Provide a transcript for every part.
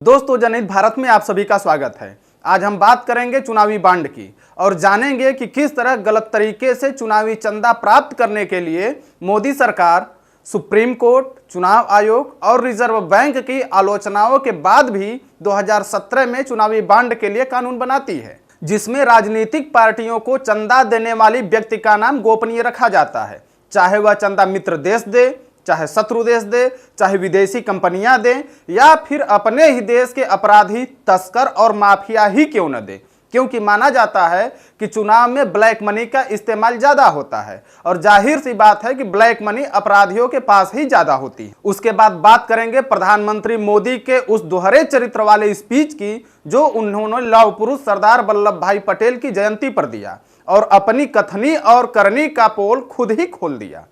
दोस्तों, जनहित भारत में आप सभी का स्वागत है। आज हम बात करेंगे चुनावी बांड की और जानेंगे कि किस तरह गलत तरीके से चुनावी चंदा प्राप्त करने के लिए मोदी सरकार, सुप्रीम कोर्ट, चुनाव आयोग और रिजर्व बैंक की आलोचनाओं के बाद भी 2017 में चुनावी बांड के लिए कानून बनाती है, जिसमें राजनीतिक पार्टियों को चंदा देने वाली व्यक्ति का नाम गोपनीय रखा जाता है, चाहे वह चंदा मित्र देश दे, चाहे शत्रु देश दे, चाहे विदेशी कंपनियां दें या फिर अपने ही देश के अपराधी, तस्कर और माफिया ही क्यों न दे, क्योंकि माना जाता है कि चुनाव में ब्लैक मनी का इस्तेमाल ज्यादा होता है और जाहिर सी बात है कि ब्लैक मनी अपराधियों के पास ही ज्यादा होती है। उसके बाद बात करेंगे प्रधानमंत्री मोदी के उस दोहरे चरित्र वाले स्पीच की जो उन्होंने लौह पुरुष सरदार वल्लभ भाई पटेल की जयंती पर दिया और अपनी कथनी और करनी का पोल खुद ही खोल दिया।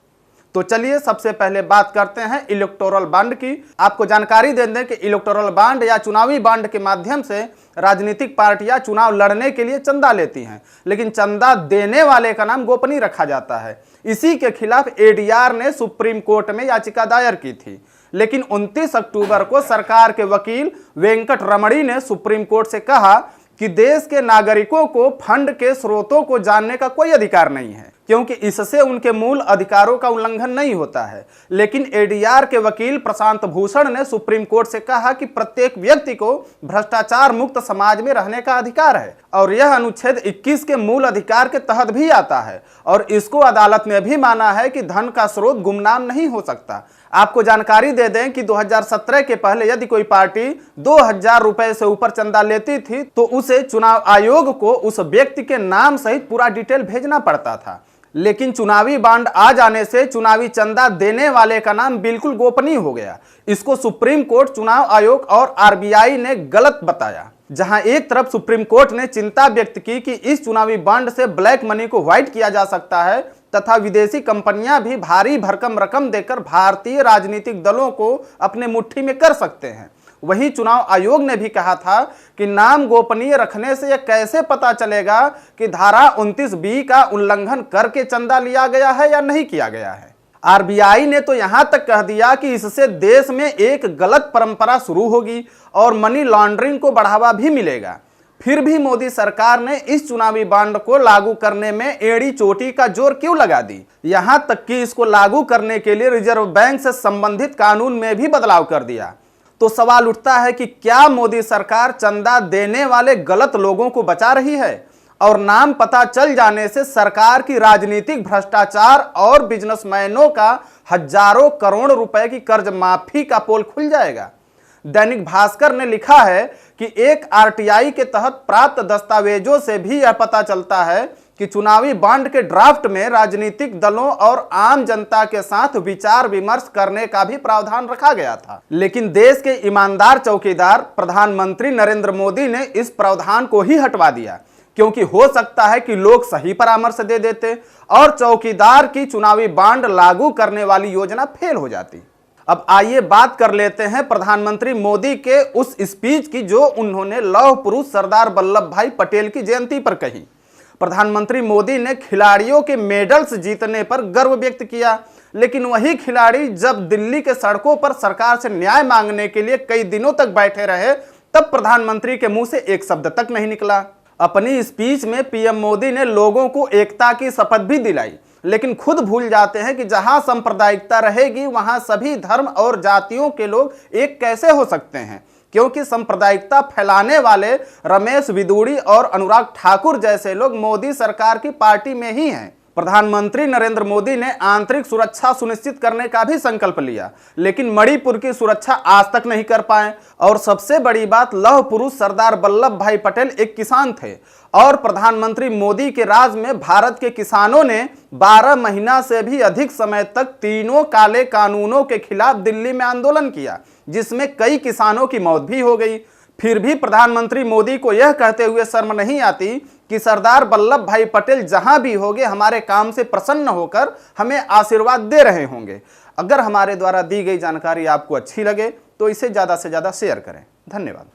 तो चलिए सबसे पहले बात करते हैं इलेक्टोरल बांड की। आपको जानकारी दे दें कि इलेक्टोरल बांड या चुनावी बांड के माध्यम से राजनीतिक पार्टियां चुनाव लड़ने के लिए चंदा लेती हैं, लेकिन चंदा देने वाले का नाम गोपनीय रखा जाता है। इसी के खिलाफ एडीआर ने सुप्रीम कोर्ट में याचिका दायर की थी, लेकिन 29 अक्टूबर को सरकार के वकील वेंकट रमणी ने सुप्रीम कोर्ट से कहा कि देश के नागरिकों को फंड के स्रोतों को जानने का कोई अधिकार नहीं है, क्योंकि इससे उनके मूल अधिकारों का उल्लंघन नहीं होता है। लेकिन एडीआर के वकील प्रशांत भूषण ने सुप्रीम कोर्ट से कहा कि प्रत्येक व्यक्ति को भ्रष्टाचार मुक्त समाज में रहने का अधिकार है और यह अनुच्छेद 21 के मूल अधिकार के तहत भी आता है और इसको अदालत में भी माना है कि धन का स्रोत गुमनाम नहीं हो सकता। आपको जानकारी दे दें कि 2017 के पहले यदि कोई पार्टी 2000 रुपए से ऊपर चंदा लेती थी तो उसे चुनाव आयोग को उस व्यक्ति के नाम सहित पूरा डिटेल भेजना पड़ता था, लेकिन चुनावी बांड आ जाने से चुनावी चंदा देने वाले का नाम बिल्कुल गोपनीय हो गया। इसको सुप्रीम कोर्ट, चुनाव आयोग और आरबीआई ने गलत बताया। जहां एक तरफ सुप्रीम कोर्ट ने चिंता व्यक्त की कि इस चुनावी बांड से ब्लैक मनी को व्हाइट किया जा सकता है तथा विदेशी कंपनियां भी भारी भरकम रकम देकर भारतीय राजनीतिक दलों को अपने मुट्ठी में कर सकते हैं, वहीं चुनाव आयोग ने भी कहा था कि नाम गोपनीय रखने से यह कैसे पता चलेगा कि धारा 29B का उल्लंघन करके चंदा लिया गया है या नहीं किया गया है। आरबीआई ने तो यहां तक कह दिया कि इससे देश में एक गलत परंपरा शुरू होगी और मनी लॉन्ड्रिंग को बढ़ावा भी मिलेगा। फिर भी मोदी सरकार ने इस चुनावी बांड को लागू करने में एड़ी चोटी का जोर क्यों लगा दी, यहां तक कि इसको लागू करने के लिए रिजर्व बैंक से संबंधित कानून में भी बदलाव कर दिया। तो सवाल उठता है कि क्या मोदी सरकार चंदा देने वाले गलत लोगों को बचा रही है और नाम पता चल जाने से सरकार की राजनीतिक भ्रष्टाचार और बिजनेसमैनों का हजारों करोड़ रुपए की कर्ज माफी का पोल खुल जाएगा। दैनिक भास्कर ने लिखा है कि एक आरटीआई के तहत प्राप्त दस्तावेजों से भी यह पता चलता है कि चुनावी बांड के ड्राफ्ट में राजनीतिक दलों और आम जनता के साथ विचार विमर्श करने का भी प्रावधान रखा गया था, लेकिन देश के ईमानदार चौकीदार प्रधानमंत्री नरेंद्र मोदी ने इस प्रावधान को ही हटवा दिया, क्योंकि हो सकता है कि लोग सही परामर्श दे देते और चौकीदार की चुनावी बांड लागू करने वाली योजना फेल हो जाती। अब आइए बात कर लेते हैं प्रधानमंत्री मोदी के उस स्पीच की जो उन्होंने लौह पुरुष सरदार वल्लभ भाई पटेल की जयंती पर कही। प्रधानमंत्री मोदी ने खिलाड़ियों के मेडल्स जीतने पर गर्व व्यक्त किया, लेकिन वही खिलाड़ी जब दिल्ली के सड़कों पर सरकार से न्याय मांगने के लिए कई दिनों तक बैठे रहे तब प्रधानमंत्री के मुंह से एक शब्द तक नहीं निकला। अपनी स्पीच में पीएम मोदी ने लोगों को एकता की शपथ भी दिलाई, लेकिन खुद भूल जाते हैं कि जहां सांप्रदायिकता रहेगी वहां सभी धर्म और जातियों के लोग एक कैसे हो सकते हैं, क्योंकि सांप्रदायिकता फैलाने वाले रमेश बिदूड़ी और अनुराग ठाकुर जैसे लोग मोदी सरकार की पार्टी में ही हैं। प्रधानमंत्री नरेंद्र मोदी ने आंतरिक सुरक्षा सुनिश्चित करने का भी संकल्प लिया, लेकिन मणिपुर की सुरक्षा आज तक नहीं कर पाए। और सबसे बड़ी बात, लौह पुरुष सरदार वल्लभ भाई पटेल एक किसान थे और प्रधानमंत्री मोदी के राज में भारत के किसानों ने 12 महीना से भी अधिक समय तक तीनों काले कानूनों के खिलाफ दिल्ली में आंदोलन किया, जिसमें कई किसानों की मौत भी हो गई। फिर भी प्रधानमंत्री मोदी को यह कहते हुए शर्म नहीं आती कि सरदार वल्लभ भाई पटेल जहां भी होंगे हमारे काम से प्रसन्न होकर हमें आशीर्वाद दे रहे होंगे। अगर हमारे द्वारा दी गई जानकारी आपको अच्छी लगे तो इसे ज़्यादा से ज़्यादा शेयर करें। धन्यवाद।